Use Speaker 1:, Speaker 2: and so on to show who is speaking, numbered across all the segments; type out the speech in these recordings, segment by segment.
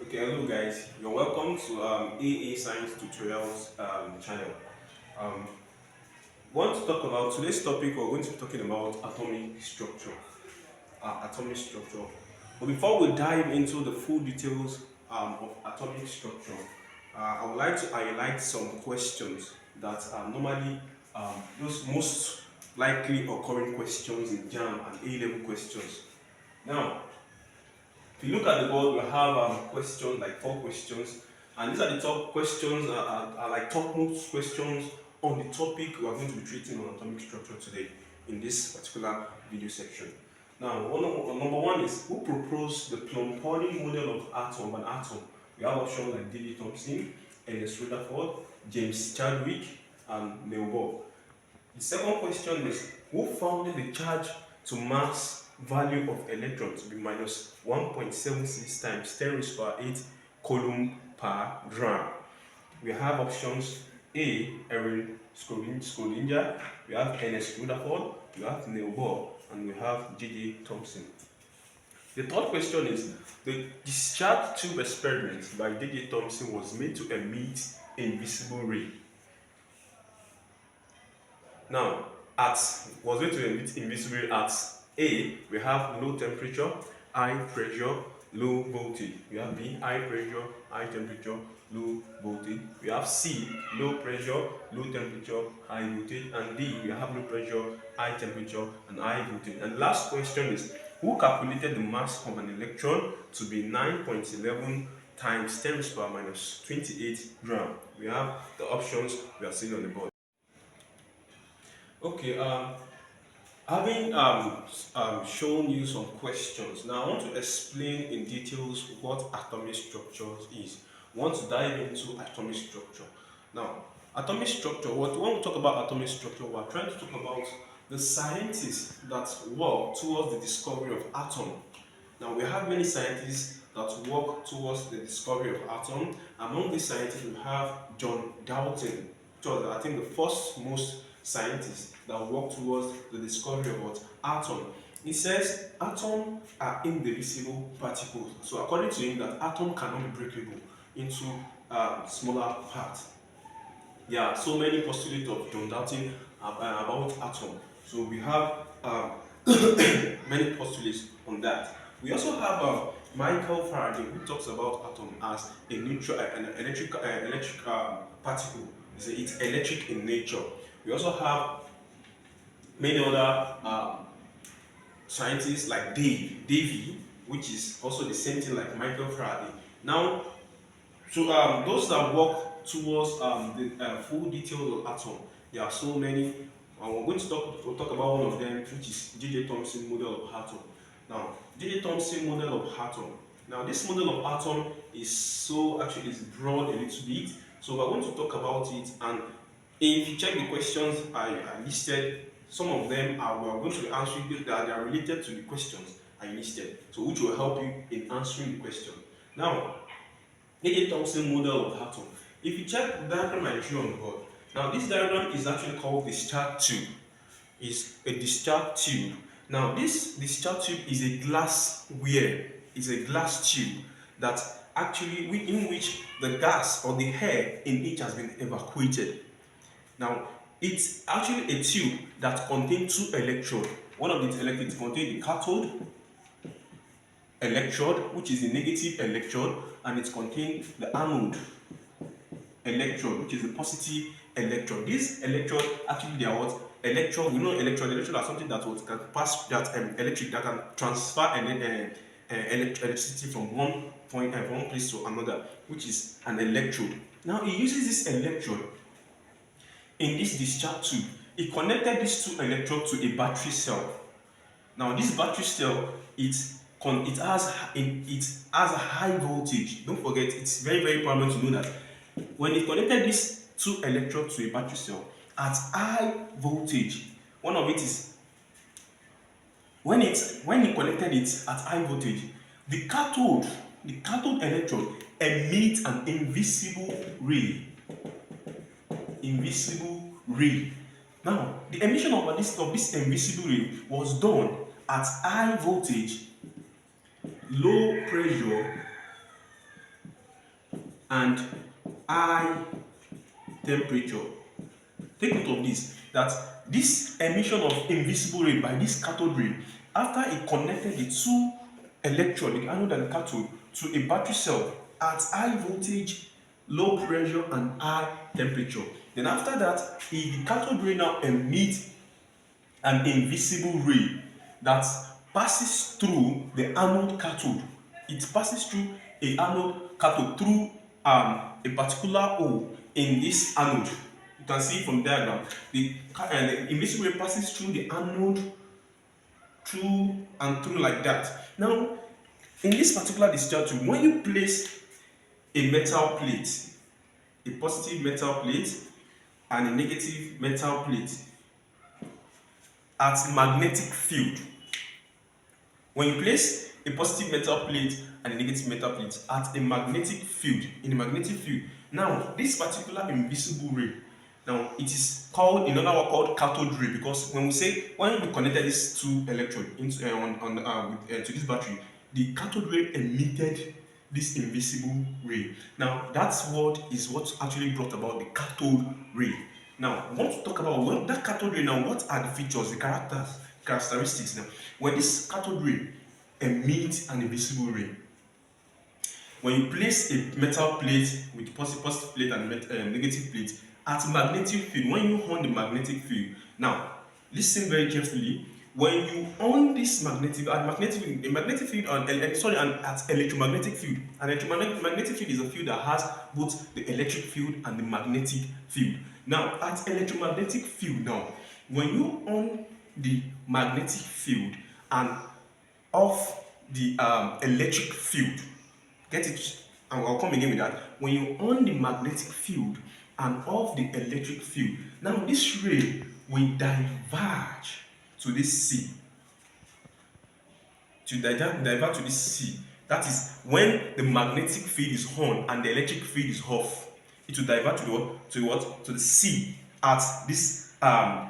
Speaker 1: Okay, hello guys. You're welcome to AA Science Tutorials channel. Um, want to talk about today's topic. We're going to be talking about atomic structure. Atomic structure. But before we dive into the full details of atomic structure, I would like to highlight some questions that are normally those most likely occurring questions in JAM and A-level questions. Now, if you look at the board, we have questions like 4 questions, and these are the top questions, are like topmost questions on the topic we are going to be treating on atomic structure today in this particular video section. Now, number one is who proposed the Plum-Ponding model of an atom? We have options like D.D. Thomson, Ernest Rutherford, James Chadwick, and Neil Bohr. The second question is who found the charge to mass value of electron to be minus 1.76 times 10 raised to power 8 coulomb per gram. We have options A. Erwin Schrödinger, we have Ernest Rutherford, we have Neil Bohr, and we have J.J. Thomson. The third question is the discharge tube experiment by J.J. Thomson was made to emit invisible ray. Now, was going to emit invisible at A, we have low temperature, high pressure, low voltage. We have B, high pressure, high temperature, low voltage. We have C, low pressure, low temperature, high voltage. And D, we have low pressure, high temperature, and high voltage. And last question is, who calculated the mass of an electron to be 9.11 times 10 raised to the power minus 28 gram? We have the options we are seeing on the board. Okay, having shown you some questions, now I want to explain in details what atomic structure is. I want to dive into atomic structure. Now, atomic structure, when we talk about atomic structure, we're trying to talk about the scientists that work towards the discovery of atom. Now, we have many scientists that work towards the discovery of atom. Among these scientists, we have John Dalton, which was, I think, the first most scientist that worked towards the discovery of what? Atom. He says atoms are indivisible particles. So according to him, that atom cannot be breakable into smaller parts. Yeah, so many postulates of John Dalton about atom. So we have many postulates on that. We also have Michael Faraday, who talks about atom as a neutral, an electric particle. It's electric in nature. We also have many other scientists like Davy, which is also the same thing like Michael Faraday. Now, so those that work towards the full details of atom, there are so many. We're going to talk about one of them, which is J.J. Thomson model of atom. Now, J.J. Thomson model of atom. Now, this model of atom is broad a little bit. So we're going to talk about it, and if you check the questions I listed, some of them we are going to be answering that they are related to the questions I listed, so which will help you in answering the question. Now, J.J. Thomson model of atom. If you check the diagram I drew on the board, now this diagram is actually called discharge tube. It's a discharge tube. Now, this discharge tube is a glassware. It's a glass tube that actually in which the gas or the air in it has been evacuated. Now, it's actually a tube that contains 2 electrodes. One of the electrodes contains the cathode electrode, which is the negative electrode, and it contains the anode electrode, which is the positive electrode. This electrode, actually, they are what? Electrode. We know electrode. Electrode are something that can pass that electric, that can transfer electricity from one point from one place to another, which is an electrode. Now, it uses this electrode in this discharge tube. It connected these 2 electrodes to a battery cell. Now, this battery cell, it has a high voltage. Don't forget, it's very, very important to know that when it connected these 2 electrodes to a battery cell at high voltage, one of it is when it connected it at high voltage, the cathode electrode emits an invisible ray. Invisible ray. Now, the emission of this invisible ray was done at high voltage, low pressure, and high temperature. Take note of this, that this emission of invisible ray by this cathode ray, after it connected the two electrode, the anode and the cathode, to a battery cell at high voltage, low pressure and high temperature. Then after that, the cathode ray now emits an invisible ray that passes through the anode cathode. It passes through a anode cathode through a particular hole in this anode. You can see from the diagram, the invisible ray passes through the anode, through and through like that. Now, in this particular discharge tube, when you place a metal plate, a positive metal plate and a negative metal plate at magnetic field, when you place a positive metal plate and a negative metal plate at a magnetic field, in a magnetic field, now this particular invisible ray, now it is called, in another word, called cathode ray, because when we connected these two electrodes into to this battery, the cathode ray emitted this invisible ray. Now that's what actually brought about the cathode ray. Now I want to talk about what that cathode ray. Now, what are the features, the characteristics? Now, when this cathode ray emits an invisible ray, when you place a metal plate with positive plate and negative plate at magnetic field, when you on the magnetic field, now listen very carefully. When you on this magnetic field and at electromagnetic field, an electromagnetic field is a field that has both the electric field and the magnetic field. Now at electromagnetic field, now when you on the magnetic field and off the electric field, get it? I'll come again with that. When you on the magnetic field and off the electric field, now this ray will diverge to this C. To divert to this C. That is when the magnetic field is on and the electric field is off. It will divert to the what? To what? To the C at this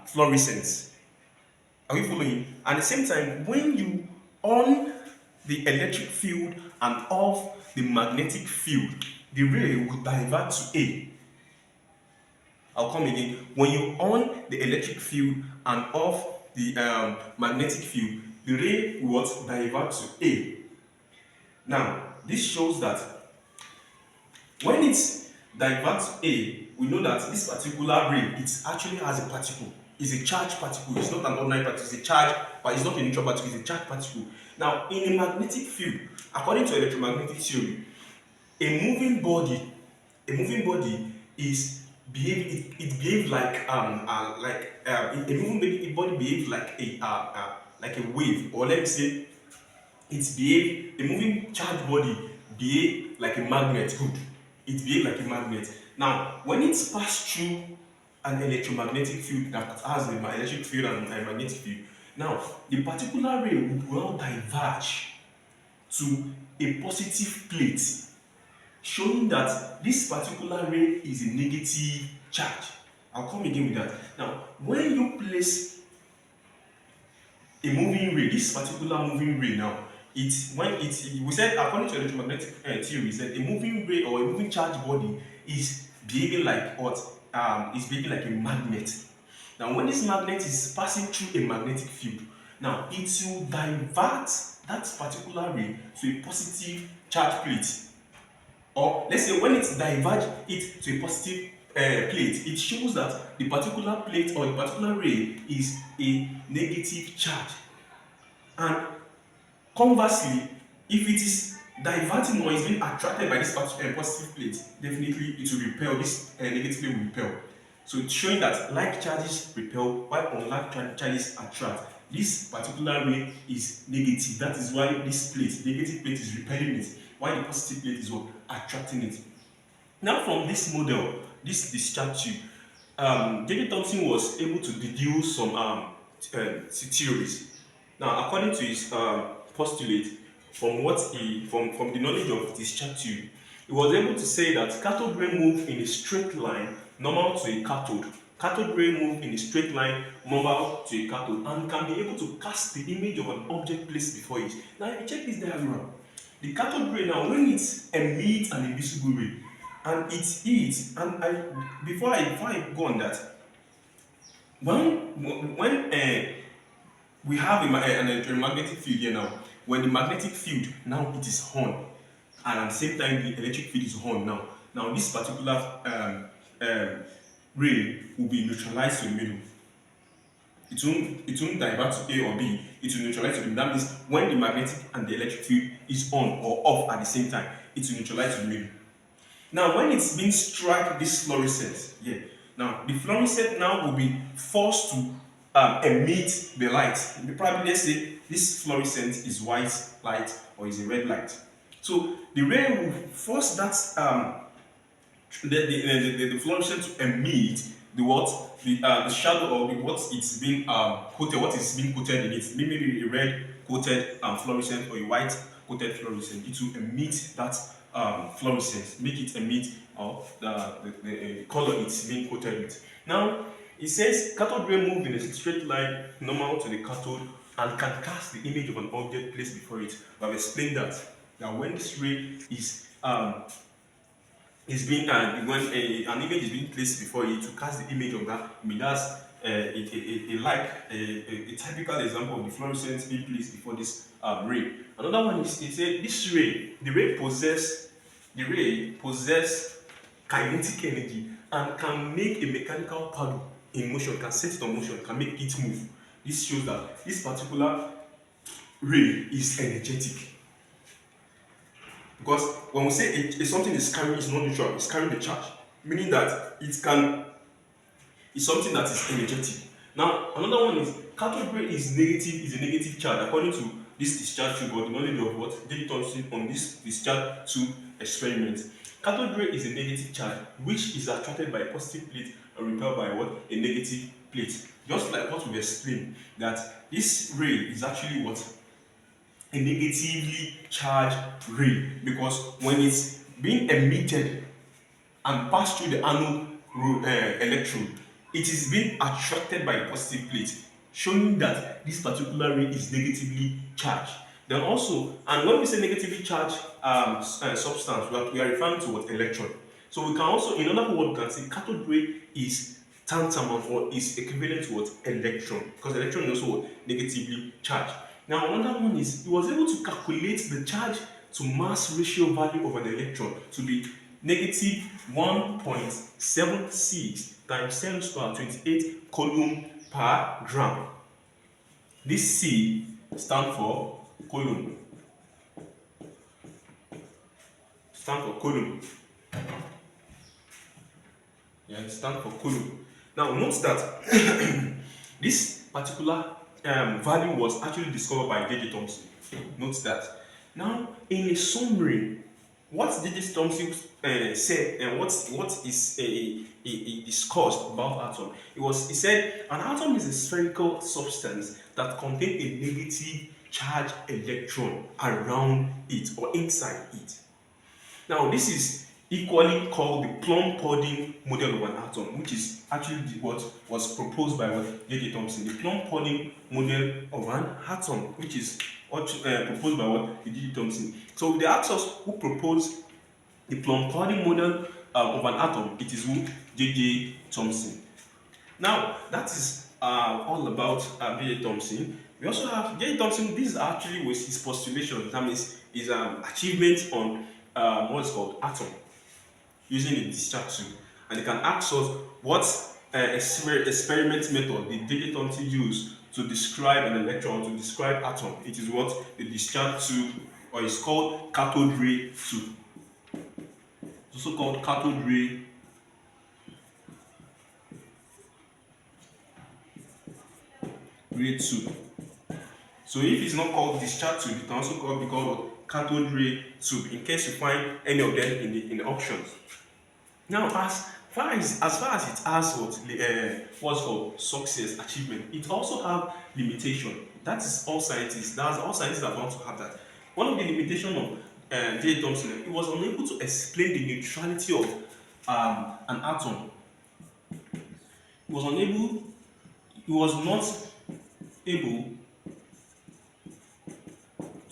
Speaker 1: fluorescence. Are you following? At the same time, when you on the electric field and off the magnetic field, the ray will divert to A. I'll come again. When you on the electric field and off the magnetic field, the ray will divert to A. Now, this shows that when it diverts to A, we know that this particular ray, it actually has a particle. It's a charged particle. It's not an ordinary particle. It's a charge, but it's not a neutral particle. It's a charged particle. Now, in a magnetic field, according to electromagnetic theory, a moving body is behaves like a moving body behaves like a wave, or let me say a moving charged body behave like a magnet. Good, it behaves like a magnet. Now when it passes through an electromagnetic field that has an electric field and a magnetic field, now the particular ray will now diverge to a positive plate, showing that this particular ray is a negative charge. I'll come again with that. Now, when you place a moving ray, this particular moving ray now, we said according to electromagnetic theory, we said a moving ray or a moving charge body is behaving like what? Is behaving like a magnet. Now, when this magnet is passing through a magnetic field, now it will divert that particular ray to a positive charge plate. Or let's say when it diverges it to a positive plate, it shows that the particular plate or the particular ray is a negative charge. And conversely, if it is diverting or is being attracted by this positive plate, definitely it will repel, this negative plate will repel. So it's showing that like charges repel while unlike charges attract. This particular ray is negative. That is why this plate, negative plate, is repelling it, while the positive plate is what? Attracting it. Now from this model, this discharge tube, Thomson was able to deduce some theories. Now according to his postulate, from the knowledge of discharge tube, he was able to say that cathode ray move in a straight line normal to a cathode. Cathode ray move in a straight line normal to a cathode and can be able to cast the image of an object placed before it. Now if you check this diagram, the cathode ray now, when it emits an invisible ray, and before I go on that, when we have an electromagnetic field here now. When the magnetic field now it is on, and at the same time the electric field is on now. Now this particular ray will be neutralized to the middle. It won't divert to A or B. It will neutralize to the middle. That means when the magnetic and the electric field is on or off at the same time, it will neutralize to the middle. Now, when it's being struck this fluorescent, yeah. Now the fluorescent now will be forced to emit the light. Probably let's say this fluorescent is white light or is a red light. So the ray will force that the fluorescent to emit the shadow or what it's being coated, what is being coated in it. Maybe a red coated fluorescent or a white coated fluorescent. It will emit that fluorescence, make it emit the color it's being coated with. Now it says cathode ray move in a straight line normal to the cathode and can cast the image of an object placed before it. I've explained that when this ray is being when an image is being placed before you to cast the image of that. I mean that's a typical example of the fluorescence being placed before this ray. Another one is this ray. The ray possess kinetic energy and can make a mechanical paddle in motion. Can set it on motion. Can make it move. This shows that this particular ray is energetic. Because when we say something is carrying, it's not neutral, it's carrying the charge, meaning that it's something that is energetic. Now, another one is cathode ray is a negative charge according to this discharge tube or the knowledge of what J. Thomson on this discharge tube experiment. Cathode ray is a negative charge which is attracted by a positive plate and repelled by what? A negative plate. Just like what we explained, that this ray is actually what? A negatively charged ray, because when it's being emitted and passed through the anode electrode, it is being attracted by a positive plate, showing that this particular ray is negatively charged. Then also, and when we say negatively charged substance, we are referring to what? Electron. So we can also, in other words, we can say cathode ray is tantamount or is equivalent to what? Electron, because electron is also what? Negatively charged. Now another one is he was able to calculate the charge to mass ratio value of an electron to be negative 1.76 times 10 to the power 28 coulomb per gram. This C stands for coulomb. Yeah, it stands for coulomb. Now note that this particular value was actually discovered by J. Thomson. Note that. Now, in a summary, what J. Thomson said and what is he discussed about atom? He said an atom is a spherical substance that contains a negative charged electron around it or inside it. Now, this is equally called the plum pudding model of an atom, which is actually what was proposed by J. Thomson. The plum pudding model of an atom, which is proposed by J. Thomson. So the actors who proposed the plum pudding model of an atom, it is who? J. Thomson. Now that is all about J. Thomson. We also have J. Thomson. This is actually with his postulation. That means his achievement on what is called atom, using a discharge tube, and they can ask us what experiment method did J. Thomson use to describe an electron, to describe atom. It is what? The discharge tube, or it's called cathode ray tube. It's also called cathode ray tube. So if it's not called discharge tube, it can also be called cathode ray tube, in case you find any of them in the options. Now, as far as it has what's called success, achievement, it also have limitation. That is all scientists. That's all scientists that want to have that. One of the limitations of J. Thomson, he was unable to explain the neutrality of an atom. He was not able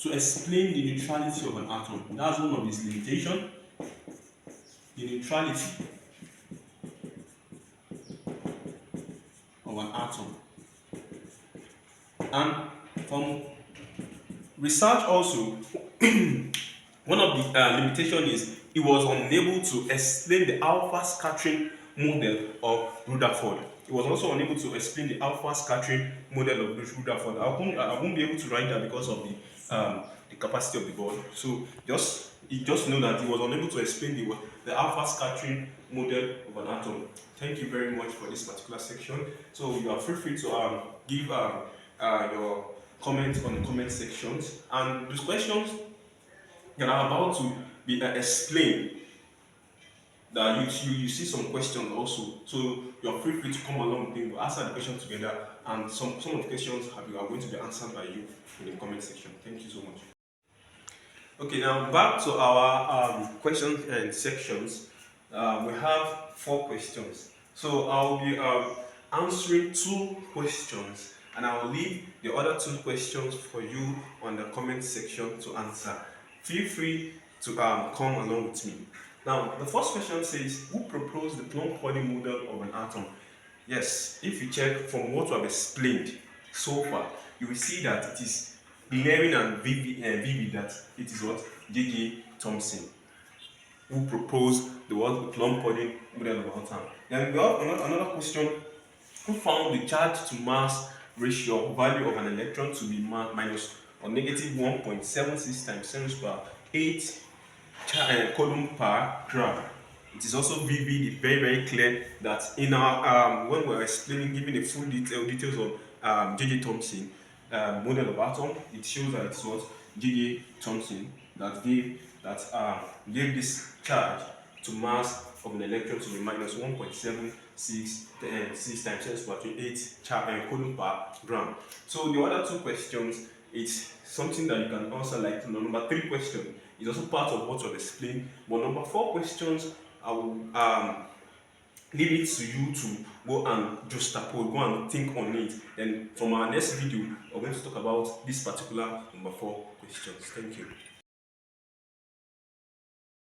Speaker 1: to explain the neutrality of an atom. That's one of his limitations. the neutrality of an atom. And from research also, one of the limitation is he was unable to explain the alpha scattering model of Rutherford. He was also unable to explain the alpha scattering model of Rutherford. I won't be able to write that because of the capacity of the board. So just know that he was unable to explain the alpha scattering model of an atom. Thank you very much for this particular section. So you are free to give your comments on the comment sections, and those questions that are about to be explained, that you see some questions also, so you're free to come along with me. We'll answer the question together, and some of the questions are going to be answered by you in the comment section. Thank you so much. Okay, now back to our questions and sections. We have 4 questions, so I'll be answering 2 questions, and I'll leave the other 2 questions for you on the comment section to answer. Feel free to come along with me. Now, the first question says, who proposed the Plum-Poli model of an atom? Yes, if you check from what we have explained so far, you will see that it is glaring and vivid that it is what? J.J. Thomson, who proposed the Plum-Poli model of an atom. Then we have another question, who found the charge to mass ratio value of an electron to be minus or negative 1.76 times 10 to the power 8 coulomb per gram. It is also vivid, it's very clear that in our when we're explaining, giving the full details of J.J. Thomson model of atom, it shows that it's what J.J. Thomson that gave this charge to mass of an electron to be minus 1.76 times 10 to the power 8 coulomb per gram. So the other 2 questions, it's something that you can answer, like number 3 question is also part of what you've explained. But number 4 questions, I will leave it to you to go and juxtapose, go and think on it. Then from our next video, we're going to talk about this particular number 4 questions. Thank you.